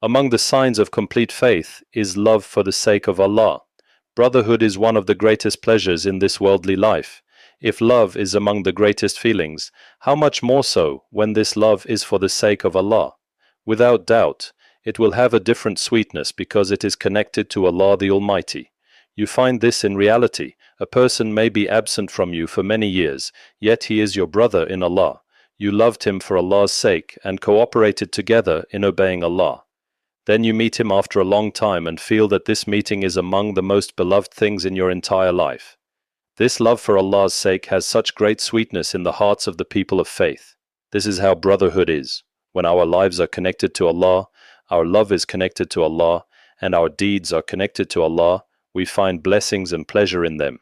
Among the signs of complete faith is love for the sake of Allah. Brotherhood is one of the greatest pleasures in this worldly life. If love is among the greatest feelings, how much more so when this love is for the sake of Allah? Without doubt, it will have a different sweetness because it is connected to Allah the Almighty. You find this in reality. A person may be absent from you for many years, yet he is your brother in Allah. You loved him for Allah's sake and cooperated together in obeying Allah. Then you meet him after a long time and feel that this meeting is among the most beloved things in your entire life. This love for Allah's sake has such great sweetness in the hearts of the people of faith. This is how brotherhood is. When our lives are connected to Allah, our love is connected to Allah, and our deeds are connected to Allah, we find blessings and pleasure in them.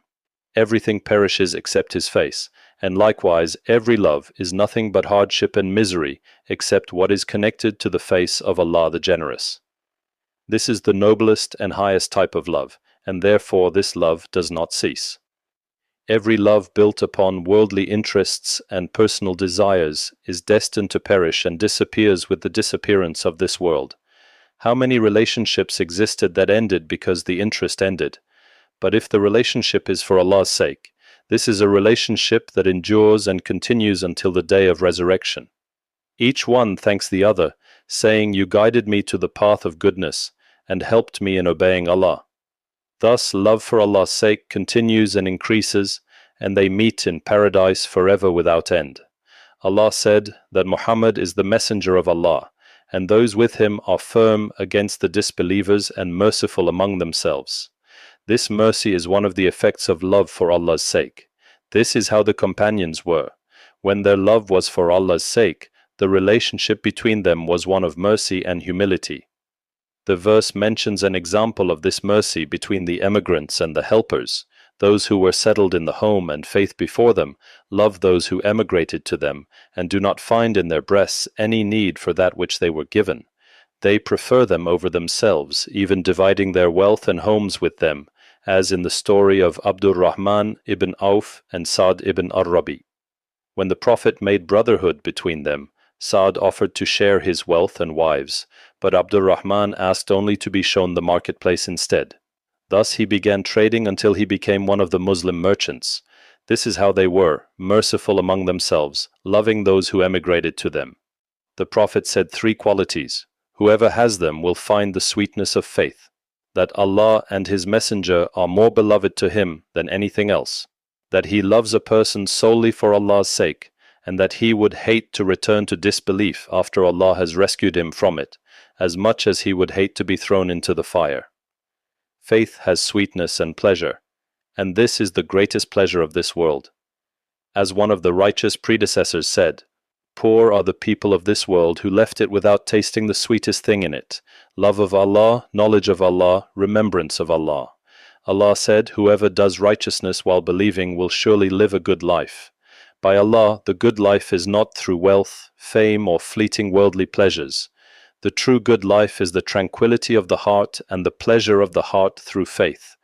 Everything perishes except His face, and likewise every love is nothing but hardship and misery except what is connected to the face of Allah the Generous. This is the noblest and highest type of love, and therefore this love does not cease. Every love built upon worldly interests and personal desires is destined to perish and disappears with the disappearance of this world. How many relationships existed that ended because the interest ended? But if the relationship is for Allah's sake, this is a relationship that endures and continues until the day of resurrection. Each one thanks the other, saying, "You guided me to the path of goodness and helped me in obeying Allah." Thus, love for Allah's sake continues and increases, and they meet in paradise forever without end. Allah said that Muhammad is the messenger of Allah, and those with him are firm against the disbelievers and merciful among themselves. This mercy is one of the effects of love for Allah's sake. This is how the companions were. When their love was for Allah's sake, the relationship between them was one of mercy and humility. The verse mentions an example of this mercy between the emigrants and the helpers. Those who were settled in the home and faith before them love those who emigrated to them and do not find in their breasts any need for that which they were given. They prefer them over themselves, even dividing their wealth and homes with them, as in the story of Abdur Rahman ibn Auf and Sa'd ibn Ar-Rabi. When the Prophet made brotherhood between them, Sa'd offered to share his wealth and wives, but Abdur Rahman asked only to be shown the marketplace instead. Thus he began trading until he became one of the Muslim merchants. This is how they were, merciful among themselves, loving those who emigrated to them. The Prophet said 3 qualities. Whoever has them will find the sweetness of faith, that Allah and His Messenger are more beloved to him than anything else, that he loves a person solely for Allah's sake, and that he would hate to return to disbelief after Allah has rescued him from it, as much as he would hate to be thrown into the fire. Faith has sweetness and pleasure, and this is the greatest pleasure of this world. As one of the righteous predecessors said, "Poor are the people of this world who left it without tasting the sweetest thing in it, love of Allah, knowledge of Allah, remembrance of Allah." Allah said, "Whoever does righteousness while believing will surely live a good life." By Allah, the good life is not through wealth, fame, or fleeting worldly pleasures. The true good life is the tranquility of the heart and the pleasure of the heart through faith.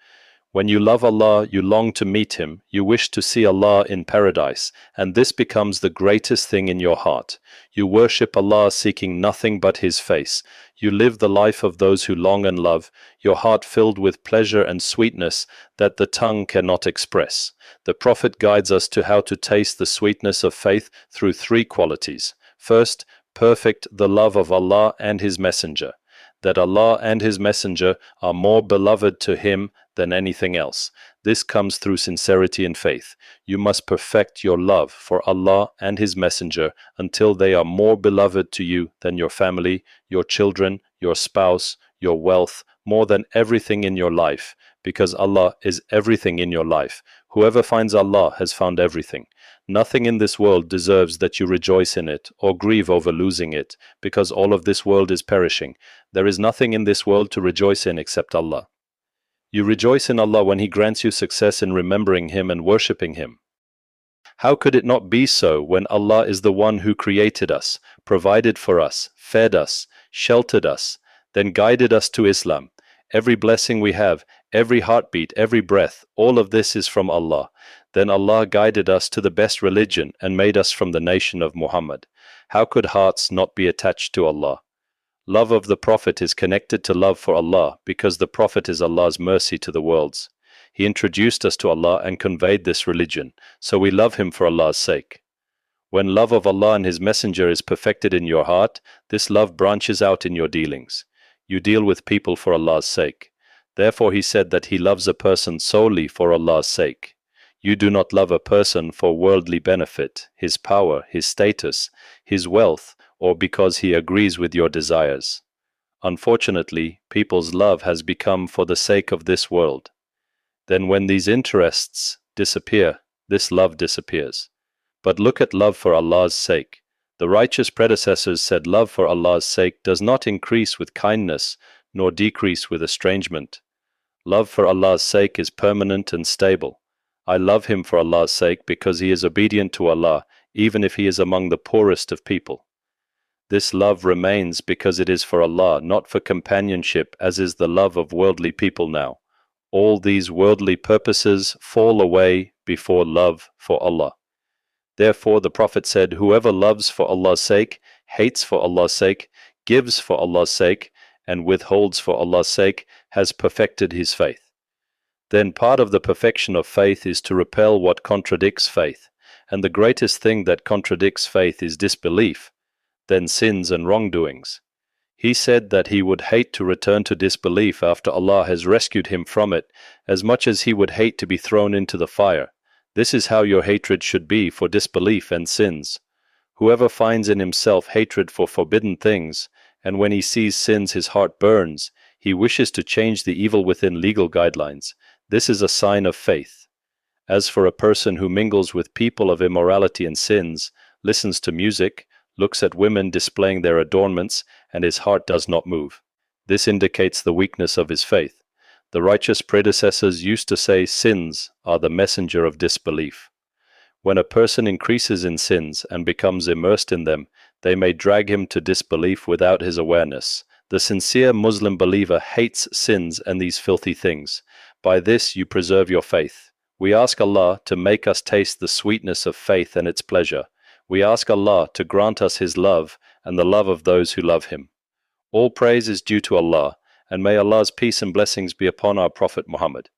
When you love Allah, you long to meet Him, you wish to see Allah in paradise, and this becomes the greatest thing in your heart. You worship Allah seeking nothing but His face. You live the life of those who long and love, your heart filled with pleasure and sweetness that the tongue cannot express. The Prophet guides us to how to taste the sweetness of faith through 3 qualities. First, perfect the love of Allah and His Messenger, that Allah and His Messenger are more beloved to him than anything else. This comes through sincerity and faith. You must perfect your love for Allah and His Messenger until they are more beloved to you than your family, your children, your spouse, your wealth, more than everything in your life, because Allah is everything in your life. Whoever finds Allah has found everything. Nothing in this world deserves that you rejoice in it or grieve over losing it, because all of this world is perishing. There is nothing in this world to rejoice in except Allah. You rejoice in Allah when He grants you success in remembering Him and worshipping Him. How could it not be so when Allah is the one who created us, provided for us, fed us, sheltered us, then guided us to Islam? Every blessing we have, every heartbeat, every breath, all of this is from Allah. Then Allah guided us to the best religion and made us from the nation of Muhammad. How could hearts not be attached to Allah? Love of the Prophet is connected to love for Allah because the Prophet is Allah's mercy to the worlds. He introduced us to Allah and conveyed this religion, so we love him for Allah's sake. When love of Allah and His Messenger is perfected in your heart, this love branches out in your dealings. You deal with people for Allah's sake. Therefore He said that He loves a person solely for Allah's sake. You do not love a person for worldly benefit, his power, his status, his wealth, or because he agrees with your desires. Unfortunately, people's love has become for the sake of this world. Then when these interests disappear, this love disappears. But look at love for Allah's sake. The righteous predecessors said love for Allah's sake does not increase with kindness, nor decrease with estrangement. Love for Allah's sake is permanent and stable. I love him for Allah's sake because he is obedient to Allah, even if he is among the poorest of people. This love remains because it is for Allah, not for companionship, as is the love of worldly people now. All these worldly purposes fall away before love for Allah. Therefore the Prophet said, whoever loves for Allah's sake, hates for Allah's sake, gives for Allah's sake, and withholds for Allah's sake, has perfected his faith. Then part of the perfection of faith is to repel what contradicts faith, and the greatest thing that contradicts faith is disbelief, then sins and wrongdoings. He said that he would hate to return to disbelief after Allah has rescued him from it, as much as he would hate to be thrown into the fire. This is how your hatred should be for disbelief and sins. Whoever finds in himself hatred for forbidden things, and when he sees sins his heart burns, he wishes to change the evil within legal guidelines. This is a sign of faith. As for a person who mingles with people of immorality and sins, listens to music, looks at women displaying their adornments, and his heart does not move, this indicates the weakness of his faith. The righteous predecessors used to say sins are the messenger of disbelief. When a person increases in sins and becomes immersed in them, they may drag him to disbelief without his awareness. The sincere Muslim believer hates sins and these filthy things. By this you preserve your faith. We ask Allah to make us taste the sweetness of faith and its pleasure. We ask Allah to grant us His love and the love of those who love Him. All praise is due to Allah, and may Allah's peace and blessings be upon our Prophet Muhammad.